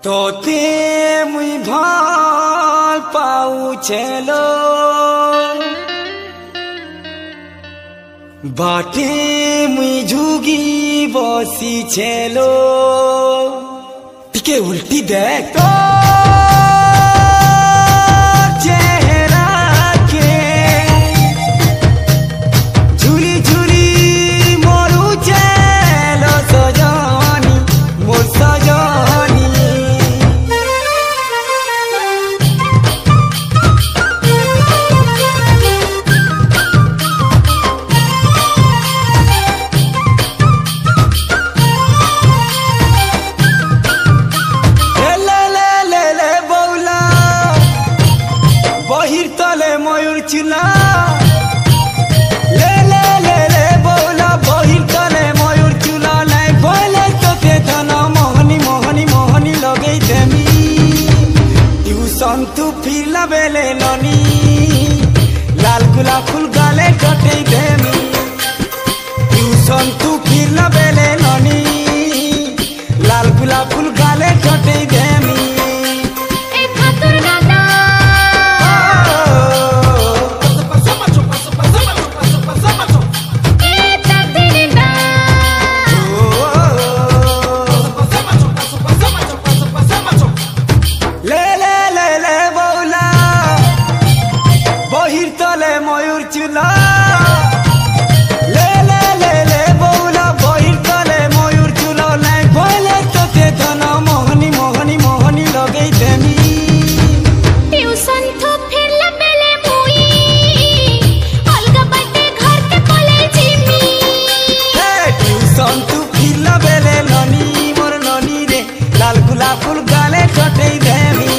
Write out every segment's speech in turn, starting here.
तोते मुई ভাল पाउछेलो बाटे मुई झुगी बसी छेलो टिके उल्टी देख तो चेहरा के झुरी झुरी मोरू छेलो सजनी मोर सजनी मयूर चुला ले ले ले ले बोला बहिर तले मयूर चुला नहीं बोले तो के धना मोहनी मोहनी मोहनी लगे देमी ट्यूशन तू फिर लबेले ननी लाल गुलाब फूल गाले कटे देमी ट्यूशन तू फिर लबेले ननी लाल गुलाब फूल गाले कटे देमी मयूर चुला ले ले ले ले बोला बहिर तले मयूर चुला नहीं बोले तो ते धना मोहनी मोहनी मोहनी लगे देमी ट्यूशन तो फिर लबेले मुई अलगा बटे घर के कॉलेज में हे ट्यूशन तू फिर लबेले ननी मोर ननी रे लाल गुलाब फूल गाले कटे देमी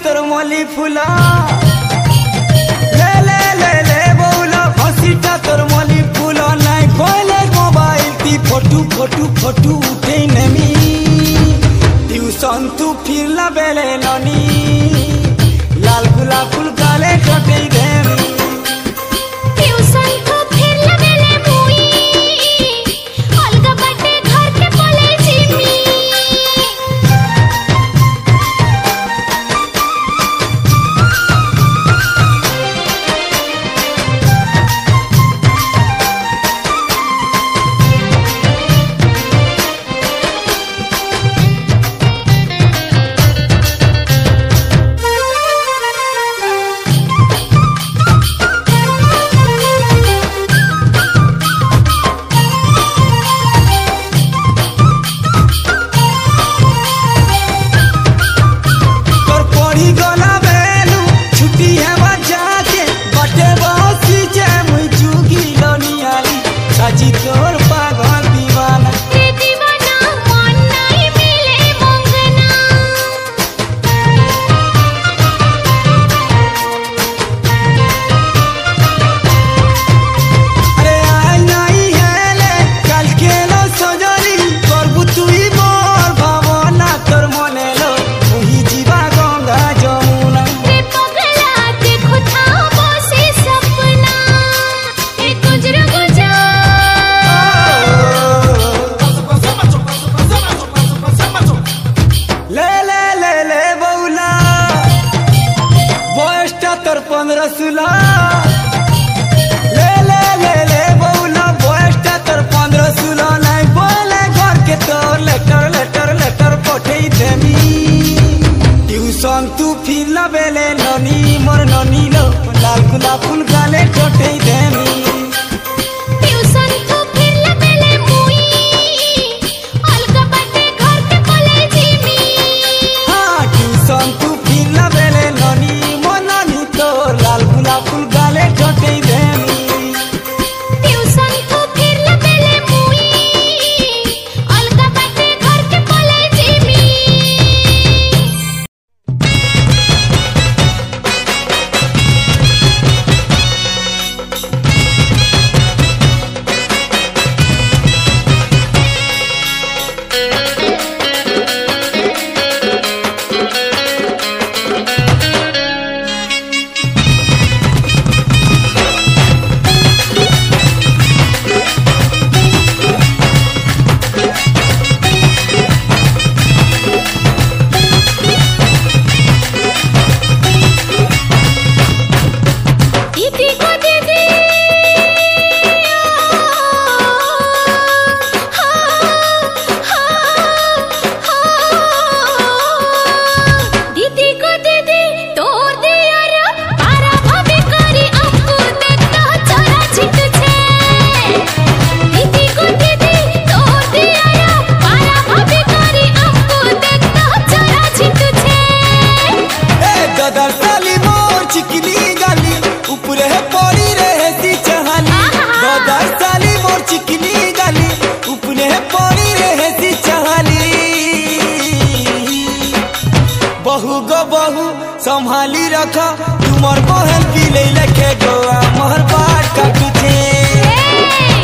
तर मली फुला ले ले ले ले बोला हसीटा तर मली फुला नहीं बोले मोबाइल ती फोटू फोटू फोटू उठे नमी ट्यूशन तू फिर लबेले ननी लाल गुलाब फूल गाले कटे देमी বেলে ননি মোর ননি লো লাল গোলাপ ফুল গালে ঠোঁটেই দেমি টিউশন তো ফিরলে বেলে মুই অলগা বাটে ঘর কে বলে জিমি হ্যাঁ টিউশন তু ফিরলা বেলে ননি মোর ননি তো লাল গোলাপ ফুল গালে ঠোঁটেই দেমি টিউশন তো ফিরলে বেলে মুই অলগা বাটে ঘর কে বলে জিমি दीदी को दीदी दीदी को दीदी तोर दियार पारा भाभी करी हमको देखता चोरा छिट छे दीदी को दीदी तोर दियार पारा भाभी करी हमको देखता चोरा छिट छे ए गदर साली मोर चिकनी गाली ऊपरे पड़ी रहती चहाली गदर साली मोर चिकनी गाली ऊपरे पड़ी रहती चहाली बहु गो बहु संभाली रखा तुमर बहन की ले लखे गोवा मोहर बाट काटू छे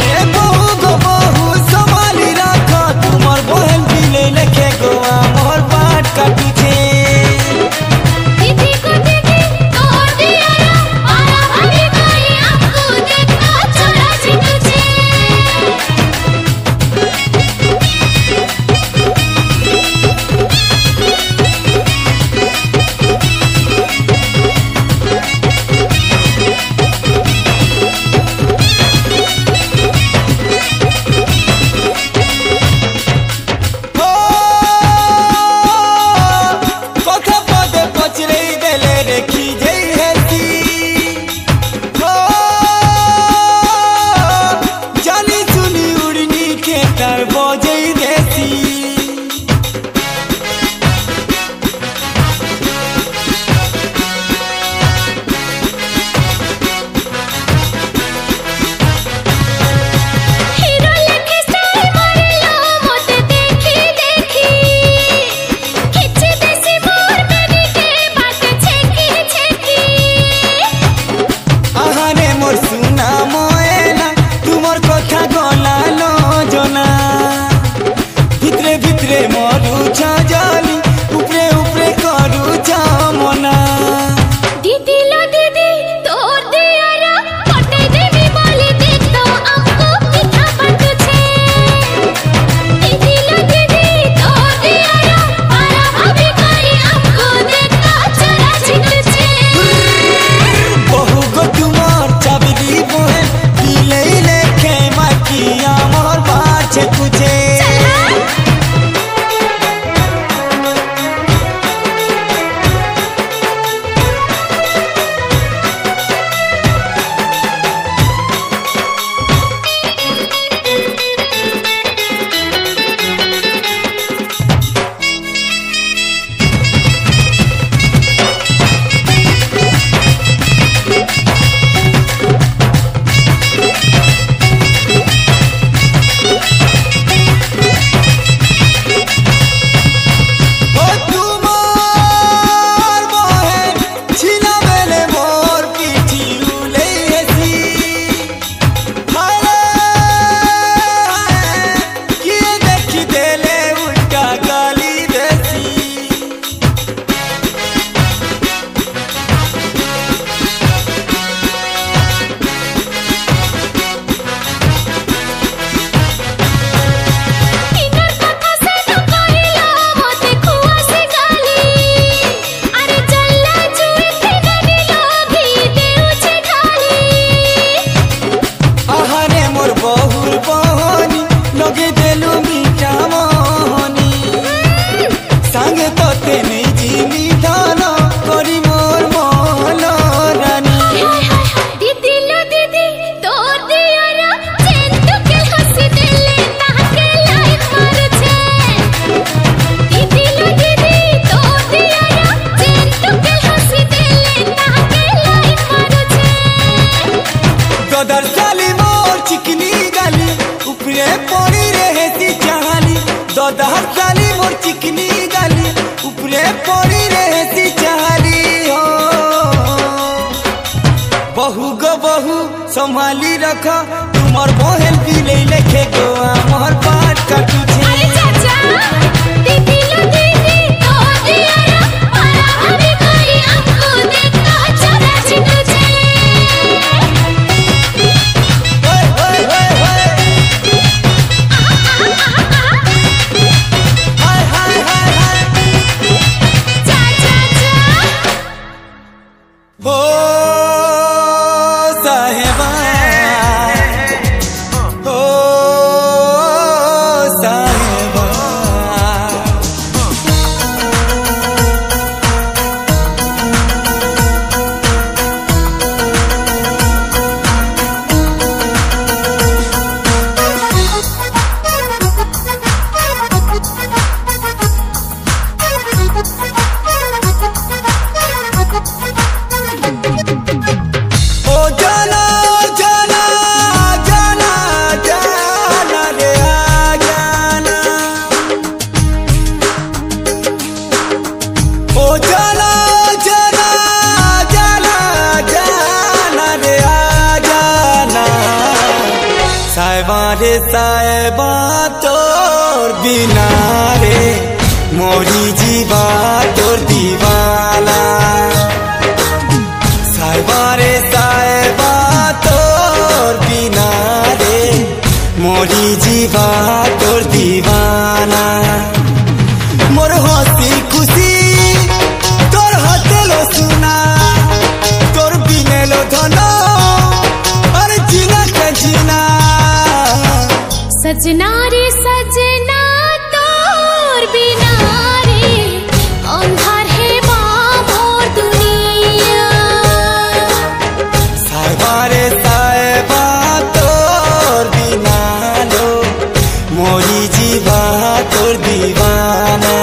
ए बहु गो बहु संभाली रखा तुमर बहन की ले लखे गोवा मोहर बाट काटू छे दीदी को दीदी तोर दियारा पारा भाभी करी हमको देखता चोरा छिट छे ও কথা পদে পচরেই দেলে রেখি যেই হেতি ও জানি চুনি উড়নি খেতার বজেই দেতি हीरो लेके स्टाइल मारेलो मोते देखी देखी खिच्ची देसी मोर बेबी के बात छेकी छेकी আহারে মোর সুনা ময়না তোমার কথা গলালো জনা ভিতরে ভিতরে মরুছ জানি উপরে উপরে করুছ মনা दीदी लो दीदी तोर दियारा पटे देवी बोली देखतो हमको मीठा बाटू छे दीदी लो दीदी तोर दियारा पारा भाभी करी हमको देखता चोरा छिट छे বহু গো তোমার চাবিলি বহে দিলেই লেখে মাকিয়া মোর বাছে তুঝে चला गदहर साली मोर चिकनी गाली उपरे पड़ी रहती चाली हो। बहू गो बहू संभाली रख तुमर बहन भी ले लेके गोवा मोहर पाट काटू छे। अरे चाचा दीदी लो दीदी तो दिया रो पारा हमें कोई हमको देखता चला छिटू छे। ओ साहेबा ओ साहेबा रे साहेबा तोर बिना रे मोरी जीवा तोर दीवाना। साहेबा रे साहेबा तोर बिना रे मोरी जीवा तोर दीवाना। मोर हसी खुशी तोर हाथे लो सुना तोर बिने लो धनो अरे जीना के जीना। सजना रे सजना तोर बिना रे अंधार है मोर दुनिया। साहेबा रे साहेबा तोर बिना लो मोरी जीवा तोर दीवाना।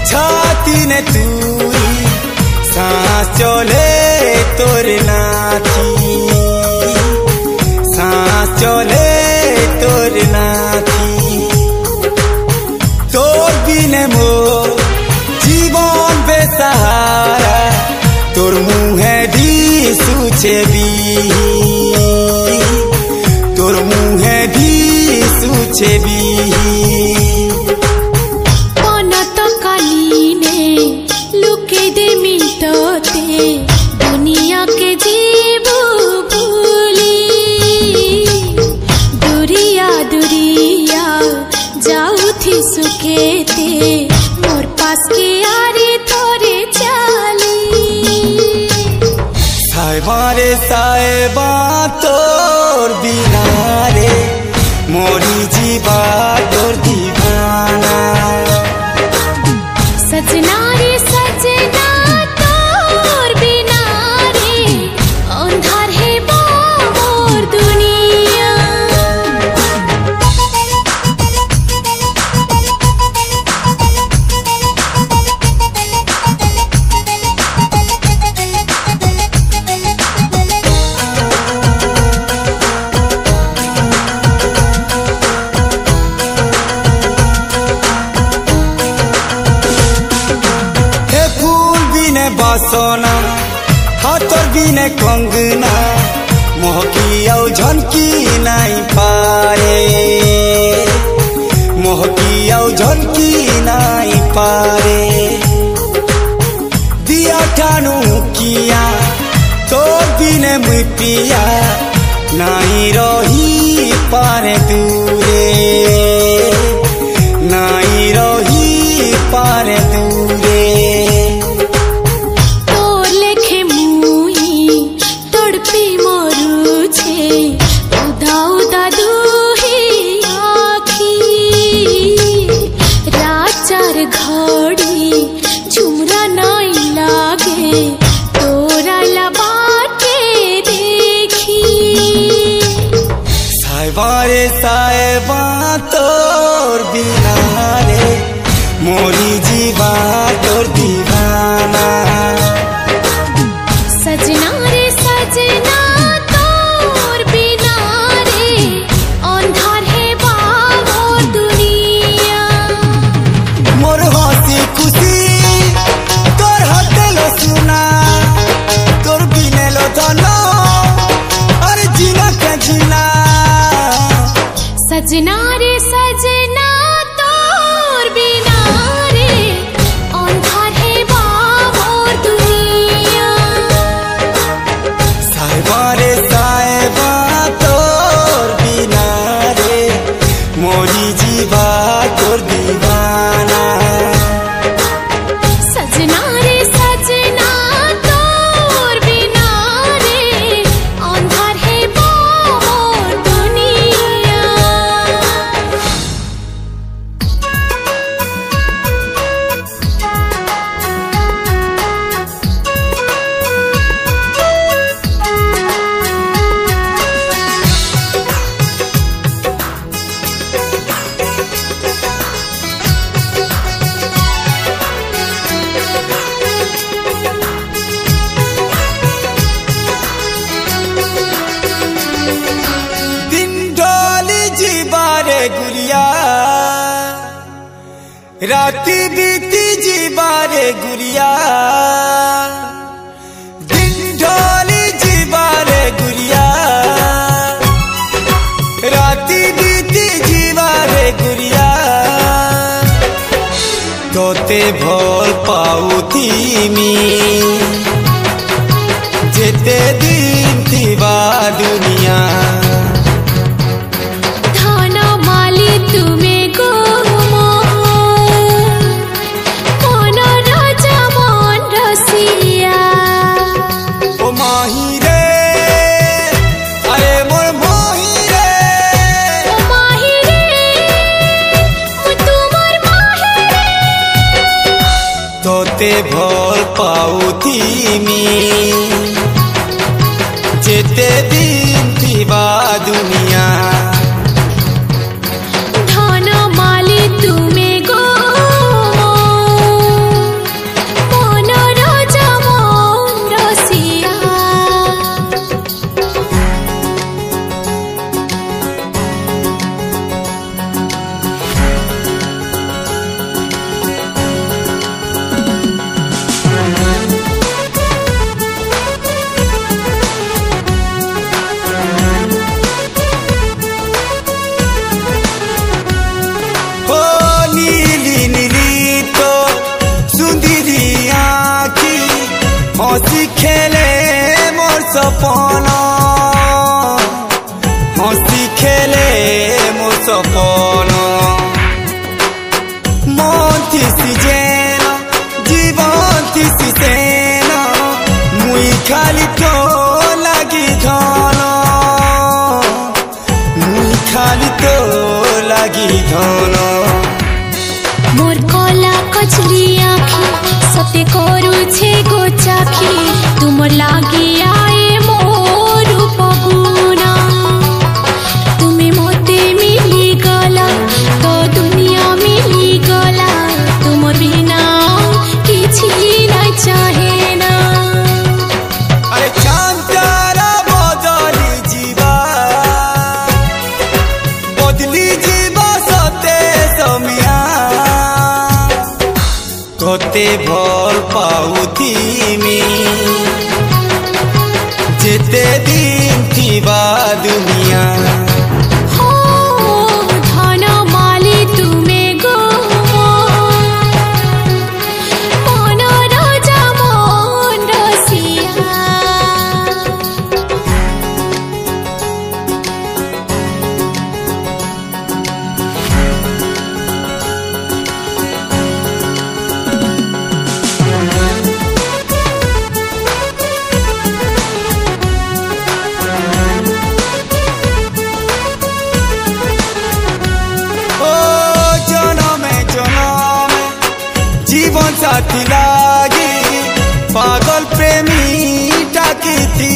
छाती ने तूरी सांस चले तोर नाथी सांस चले तोर नाथी। तोर बिने मोर जीवन बेसहारा तोर मुहे दी सुचे भी तोर मुहे दी सुचे भी। दुनिया के जीवो भूली दुरिया दुरिया जाऊ थी सुखेते मोर पास के आरे थोरे चाली। साहेबा रे साहेबा तोर बिना रे मोरी जीवा तोर दीवाना। सजना रे सजना तोर बिना रे अंधार है मोर दुनिया। बासना हाथोर बिने कंगना मोहकी औ झनकी नहीं पारे मोहकी औ झनकी नहीं पारे। दिया ठानू किया तो बिने मुई पिया नहीं रही पारे दूरे नहीं रही पारे दूरे। घड़ी झुमरा नहीं लागे रे साहेबा तोर बिना रे मोरी जीवा तोर दीवाना सजना रे सजना तोर बिना रे अंधार है बाबोर दुनिया मोर हंसी खुशी तोर हटेलो सुना तोर बिनेलो धनो अरे जीना के जीना सजना रे सजना तोर बिना रे अंधार है बाबोर दुनिया साहेबा रे साहेबा तोर बिना रे मोरी जीवा तोर दीवाना सजना रे सजना तोर बिना रे अंधार है बाबोर दुनिया दिन डोली जीवा रे गुड़िया राती बीती जीवा रे गुड़िया दिन डोली जीवा रे गुड़िया राती बीती जीवा रे गुड़िया तोते भोल पाउथी मी जेते दिन थीवा दुनिया धन माली तुमे गो मन राजा मन रसिया ओ माही रे अरे मोर माही रे ओ माही रे ओ तुमर माही रे तोते भोल पाउथी मी जेते दिन थीवा दुनिया धन माली तुमे गो मन राजा मन रसिया ओ नीली नीली तो सुंदरी आँखी हंसी खेले मोर सपना हंसी खेले मोर सपना मन थी जेना जीवन थी सेना मुई खाली तो लगी धना मुई खाली तो लगी धना मोर कला कचली आखी सते करू छे गो चाखी तुमर लागी आए मोर पगुना तुमे मोते मिली गला तो दुनिया मिली गला तुमर बिना किछि ना चाहे ना अरे चांद तारा बदली जीवा सते समिया तोते भोल पाउथी मी जेते दिन थीवा दुनिया हो धन माली तुमे गो मन राजा मन रसिया जीवन साथी लागी पागल प्रेमी डाकी थी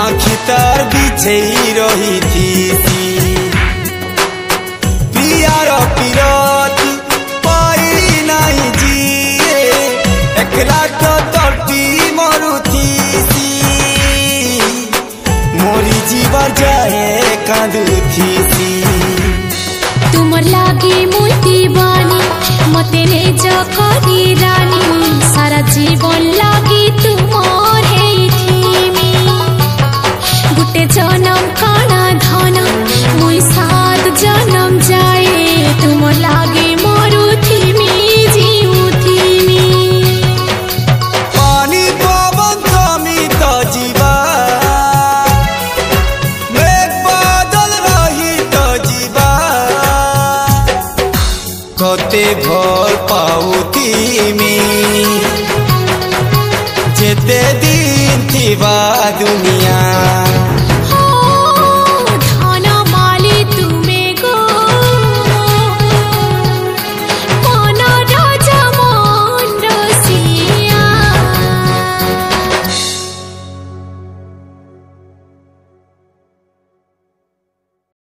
आखी तार बीच पीछे ही रही थी पियार पीरत पाई नहीं जिए एकला तो तड़पी मरुथी मोरी जीवर जाए कांदुथी तुमर लागे मुई दीवानी मते ने जकरी रानी सारा जीवन लागी तुमर हेथिमी गुटे जन्म काना धन मुई 7 जन्म जाए तुमर लागे मरुथिमी जीउथिमी पानी पवन थमी त जीवा मेघ बादल रही त जीवा कते भर पाउतिमी जेते दिन थिबा दुनिया।